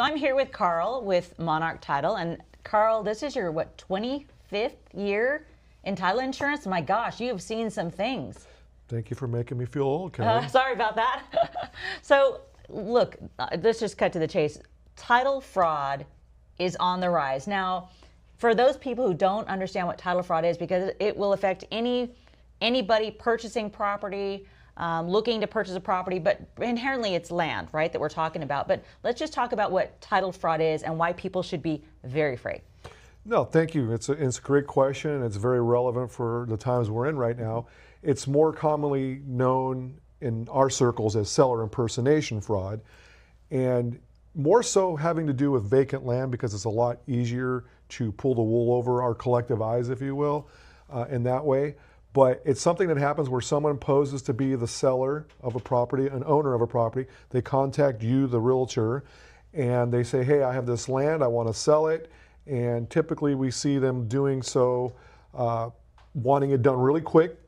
So I'm here with Carl with Monarch Title. And Carl, this is your, what, 25th year in title insurance? My gosh, you have seen some things. Thank you for making me feel old, Kellee. Sorry about that. So look, let's just cut to the chase. Title fraud is on the rise. Now, for those people who don't understand what title fraud is, because it will affect anybody purchasing property, looking to purchase a property, but inherently it's land, right, that we're talking about. But let's just talk about what title fraud is and why people should be very afraid. No, thank you. It's a great question. It's very relevant for the times we're in right now. It's more commonly known in our circles as seller impersonation fraud, and more so having to do with vacant land because it's a lot easier to pull the wool over our collective eyes, if you will, in that way. But it's something that happens where someone poses to be the seller of a property, an owner of a property. They contact you, the realtor, and they say, hey, I have this land, I want to sell it. And typically we see them doing so, wanting it done really quick,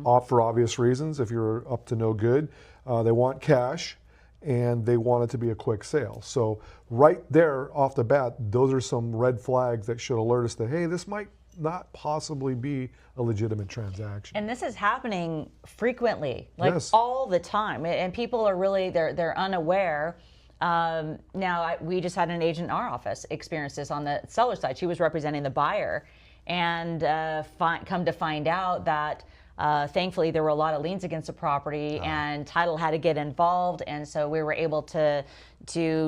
for obvious reasons, if you're up to no good. They want cash, and they want it to be a quick sale. So right there, off the bat, those are some red flags that should alert us that, hey, this might not possibly be a legitimate transaction. And this is happening frequently, like Yes. all the time. And people are really, they're unaware. Now, we just had an agent in our office experience this on the seller side. She was representing the buyer, and come to find out that thankfully there were a lot of liens against the property, and title had to get involved. And so we were able to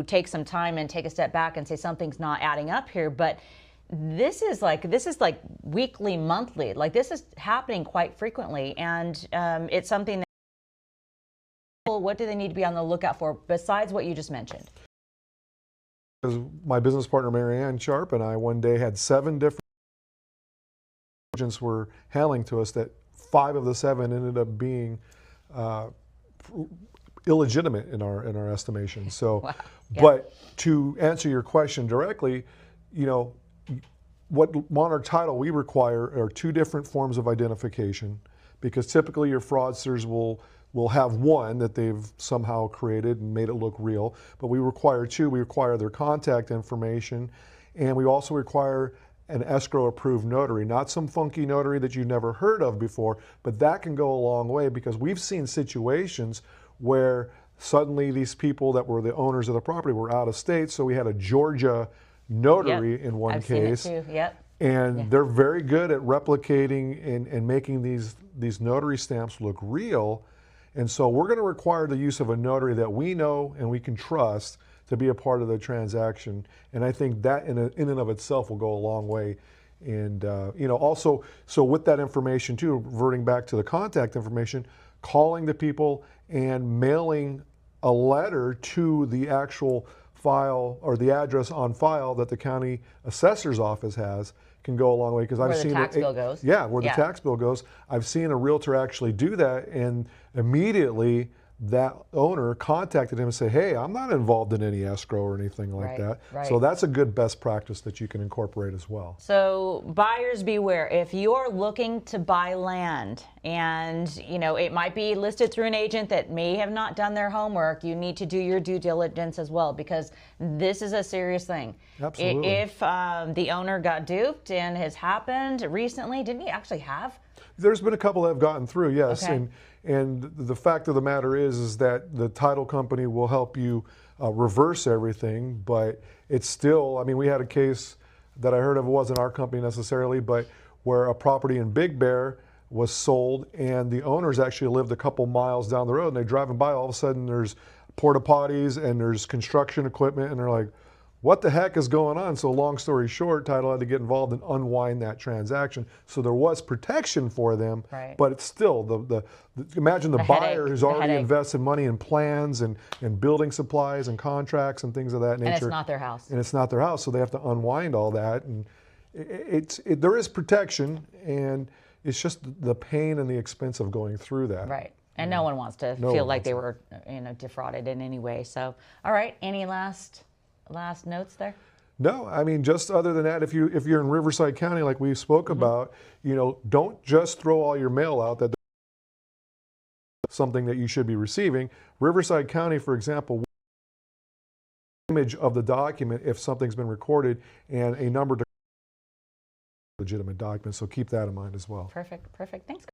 take some time and take a step back and say something's not adding up here. But this is like weekly, monthly. Like, this is happening quite frequently, and it's something that, what do they need to be on the lookout for besides what you just mentioned? Because my business partner, Marianne Sharp, and I one day had 7 different agents were handling to us that 5 of the 7 ended up being illegitimate in our estimation. So, Wow. Yeah. But to answer your question directly, you know, what Monarch Title we require are 2 different forms of identification, because typically your fraudsters will have one that they've somehow created and made it look real, but we require 2. We require their contact information, and we also require an escrow approved notary, not some funky notary that you've never heard of before, but that can go a long way, because we've seen situations where suddenly these people that were the owners of the property were out of state, so we had a Georgia notary in one I've case. seen it too. Yep. And they're very good at replicating and making these notary stamps look real. And so we're going to require the use of a notary that we know and we can trust to be a part of the transaction. And I think that in and of itself will go a long way. And you know, also, so with that information too, reverting back to the contact information, calling the people and mailing a letter to the actual file or the address on file that the county assessor's office has can go a long way, because I've seen where the tax bill goes. Yeah, where the tax bill goes. I've seen a realtor actually do that, and immediately that owner contacted him and said, hey, I'm not involved in any escrow or anything like that. Right. So that's a good best practice that you can incorporate as well. So buyers beware. If you're looking to buy land and you know it might be listed through an agent that may have not done their homework, you need to do your due diligence as well, because this is a serious thing. Absolutely. If the owner got duped, and has happened recently, didn't he actually have? There's been a couple that have gotten through, yes. Okay. And the fact of the matter is that the title company will help you reverse everything, but it's still, I mean, we had a case that I heard of, it wasn't our company necessarily, but where a property in Big Bear was sold, and the owners actually lived a couple miles down the road, and they're driving by, all of a sudden there's porta potties and there's construction equipment, and they're like, what the heck is going on? So long story short, title had to get involved and unwind that transaction. So there was protection for them, Right. but it's still, imagine the buyer headache, who's the already headache. invested money in plans and building supplies and contracts and things of that nature. And it's not their house. And it's not their house, so they have to unwind all that. And there is protection, and it's just the pain and the expense of going through that. Right. And no one wants to No feel one like wants they it. were, you know, defrauded in any way. So, all right. Any last notes there? No, I mean, just other than that, if you're in Riverside County, like we spoke about, you know, don't just throw all your mail out that something that you should be receiving. Riverside County, for example, image of the document if something's been recorded, and a number to legitimate document. So keep that in mind as well. Perfect. Thanks, Carl.